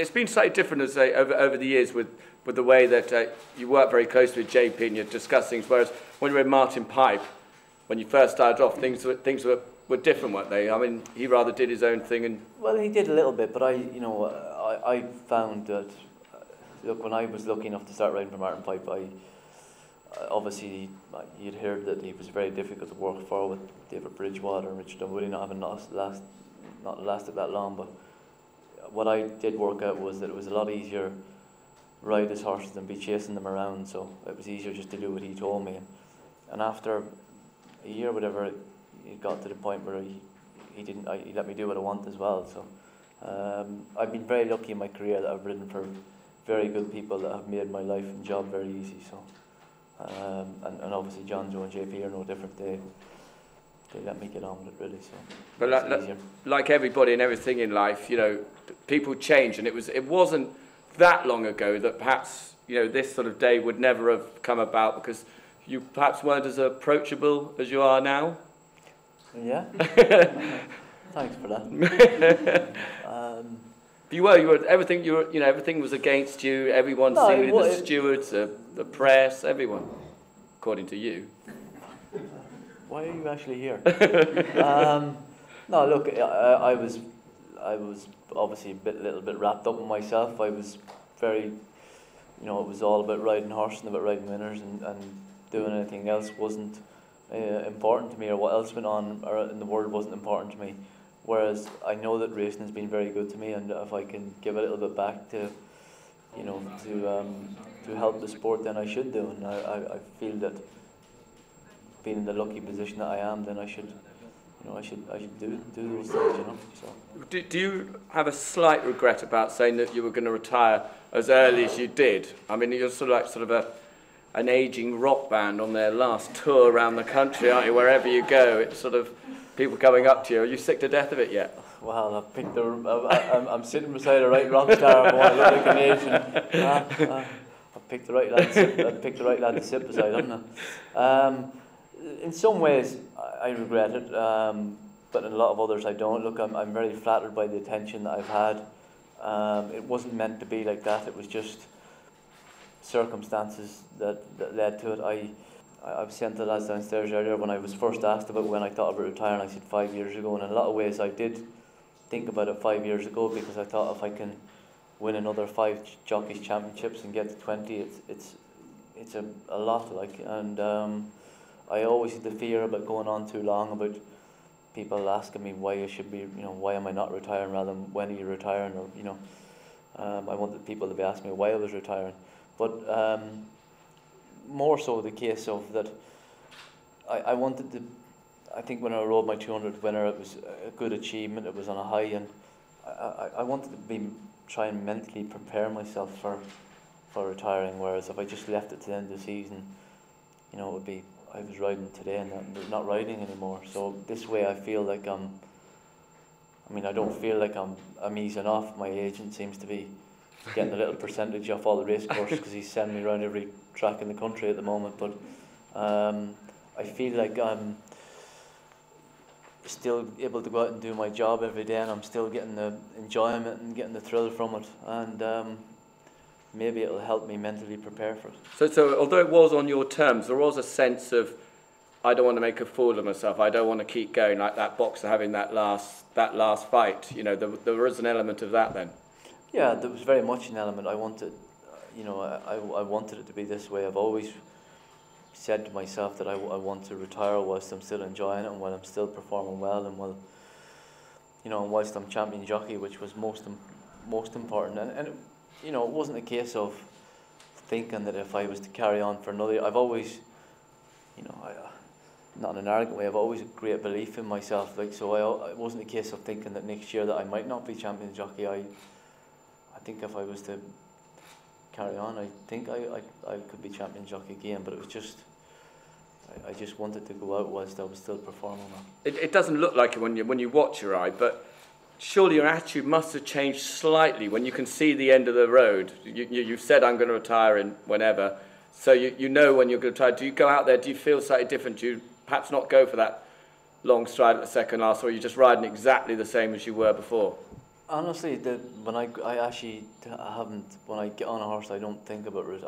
it's been slightly different as over the years with the way that you work very closely with JP and you discuss things. Whereas when you were in Martin Pipe, when you first started off, things were different, weren't they? I mean, he rather did his own thing. And well, he did a little bit, but I found that look, when I was lucky enough to start riding for Martin Pipe, obviously you'd heard that he was very difficult to work for with David Bridgewater and Richard Dunwoody not having not lasted that long. But what I did work out was that it was a lot easier ride his horses than be chasing them around, so it was easier just to do what he told me. And after a year or whatever, it got to the point where he let me do what I want as well. So I've been very lucky in my career that I've ridden for very good people that have made my life and job very easy. So and obviously John, Joe and JP are no different. They let me get on with it, really. So but like everybody and everything in life, you know, people change, and it wasn't that long ago that perhaps, you know, this sort of day would never have come about because you perhaps weren't as approachable as you are now. Yeah. Thanks for that. You were everything. Everything was against you. Everyone, seemingly the stewards, the press, everyone, according to you. Why are you actually here? No, look, I was obviously a little bit wrapped up in myself. I was very, it was all about riding horses and about riding winners, and doing anything else wasn't important to me, or what else went on in the world wasn't important to me. Whereas I know that racing has been very good to me, and if I can give a little bit back to help the sport, then I should do. And I feel that being in the lucky position that I am, then I should do those things, So. Do you have a slight regret about saying that you were going to retire as early as you did? I mean, you're sort of an aging rock band on their last tour around the country, aren't you? Wherever you go, it's sort of people coming up to you. Are you sick to death of it yet? Well, I'm sitting beside a right rock star, boy. I look like an Asian. I picked the right lad to sit beside, haven't I? In some ways, I regret it, but in a lot of others, I don't. Look, I'm very flattered by the attention that I've had. It wasn't meant to be like that. It was just circumstances that led to it. I was saying to the lads downstairs earlier, when I was first asked about when I thought about retiring, I said 5 years ago, and in a lot of ways I did think about it 5 years ago, because I thought if I can win another 5 jockeys championships and get to 20, it's a lot, and I always had the fear about going on too long, about people asking me why I should be, why am I not retiring rather than when are you retiring, or I wanted people to be asking me why I was retiring. But more so the case of that I wanted to, I think when I rode my 200 winner, it was a good achievement, it was on a high, and I wanted to try and mentally prepare myself for retiring, whereas if I just left it to the end of the season, it would be, I was riding today and not riding anymore. So this way I feel like I don't feel like I'm easing off. My agent seems to be getting a little percentage off all the race courses because he's sending me around every track in the country at the moment. But I feel like I'm still able to go out and do my job every day, and I'm still getting the enjoyment and getting the thrill from it. And maybe it'll help me mentally prepare for it. So although it was on your terms, there was a sense of, I don't want to make a fool of myself. I don't want to keep going like that boxer having that last fight. There was an element of that then. Yeah, there was very much an element. I wanted, I wanted it to be this way. I've always said to myself that I want to retire whilst I'm still enjoying it, and while I'm still performing well, and whilst I'm champion jockey, which was most important. And it wasn't a case of thinking that if I was to carry on for another year. I've always, not in an arrogant way, I've always a great belief in myself. So it wasn't a case of thinking that next year that I might not be champion jockey. I think if I was to carry on, I think I could be champion jockey again. But it was just, I just wanted to go out whilst I was still performing. It doesn't look like it when you watch your ride, but surely your attitude must have changed slightly when you can see the end of the road. You've said, I'm going to retire in whenever, so you know when you're going to retire. Do you go out there, do you feel slightly different? Do you perhaps not go for that long stride at the second last, or are you just riding exactly the same as you were before? Honestly, when I actually haven't, when I get on a horse, I don't think about it.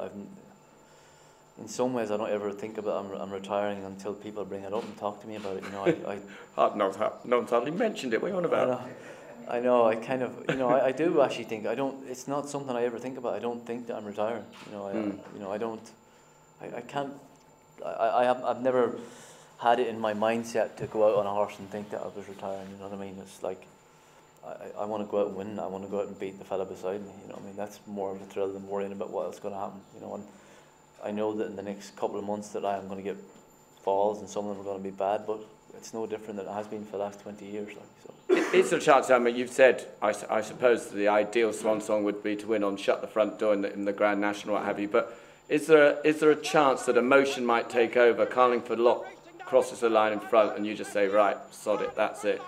In some ways, I don't ever think about I'm retiring until people bring it up and talk to me about it. You know, No one's hardly mentioned it. What are you on about? I know. I kind of, I do actually think I don't. It's not something I ever think about. I don't think that I'm retiring. I don't. I can't. I've never had it in my mindset to go out on a horse and think that I was retiring. You know what I mean? It's like I want to go out and win. I want to go out and beat the fella beside me. You know what I mean? That's more of a thrill than worrying about what else is going to happen. You know, and I know that in the next couple of months that I am going to get falls and some of them are going to be bad, but it's no different than it has been for the last 20 years. Like, so. Is there a chance, I mean, you've said, I suppose the ideal swan song would be to win on Shut the Front Door in the Grand National, what have you, but is there a chance that emotion might take over, Carlingford Lock crosses the line in front and you just say, right, sod it, that's it?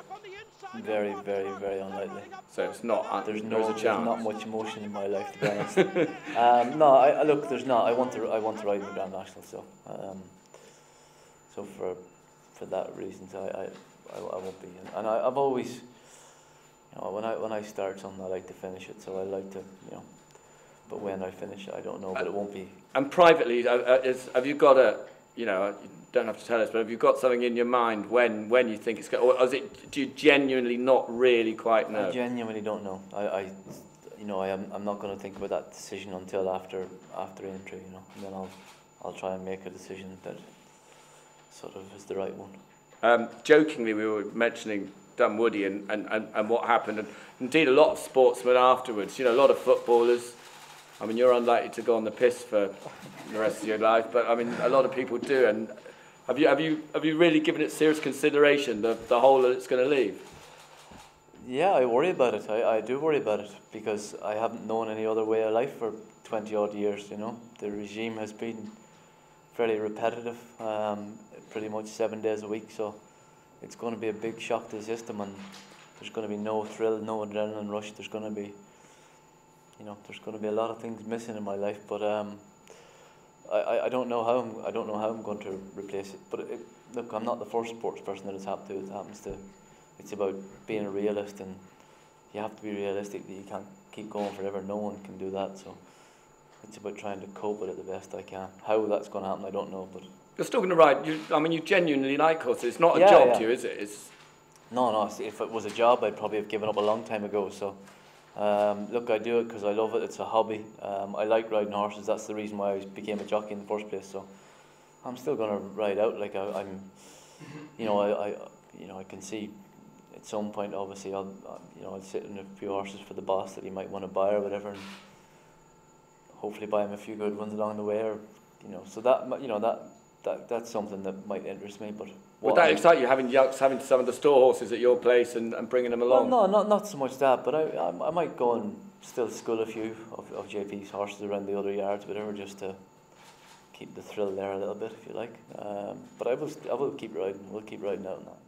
Very, very, very unlikely. So it's not. There's a chance. There's not much emotion in my life, to be honest. No, look, there's not. I want to ride in the Grand National, so for that reason, I won't be. And I've always, when I start something, I like to finish it. So I like to, but when I finish it, I don't know, but it won't be. And privately, have you got a, you don't have to tell us, but have you got something in your mind when you think it's going, or do you genuinely not really quite know? I genuinely don't know. I'm not going to think about that decision until after entry, and then I'll try and make a decision that sort of is the right one. Jokingly, we were mentioning Dunwoody and what happened, and indeed a lot of sportsmen afterwards. A lot of footballers. I mean, you're unlikely to go on the piss for the rest of your life, but I mean, a lot of people do. And have you really given it serious consideration, the hole that it's going to leave? Yeah, I worry about it. I do worry about it because I haven't known any other way of life for 20 odd years. The regime has been fairly repetitive, pretty much 7 days a week. So it's going to be a big shock to the system, and there's going to be no thrill, no adrenaline rush. There's going to be a lot of things missing in my life, but I don't know how I'm going to replace it. But look, I'm not the first sports person that it's happened to. It happens to. It's about being a realist, and you have to be realistic that you can't keep going forever. No one can do that. So it's about trying to cope with it the best I can. How that's going to happen, I don't know. But you're still going to ride. You genuinely like horses. It's not a job to you, is it? No. If it was a job, I'd probably have given up a long time ago. So. Look, I do it because I love it. It's a hobby. I like riding horses. That's the reason why I became a jockey in the first place. So I'm still going to ride out. Like I'm, I can see at some point. Obviously, I'll sit in a few horses for the boss that he might want to buy or whatever, and hopefully buy him a few good ones along the way. Or so that's something that might interest me. But would that excite you, having some of the store horses at your place and bringing them along? Well, no, not so much that, but I might go and still school a few of JP's horses around the other yards, whatever, just to keep the thrill there a little bit, if you like. But I will keep riding. We'll keep riding out on that.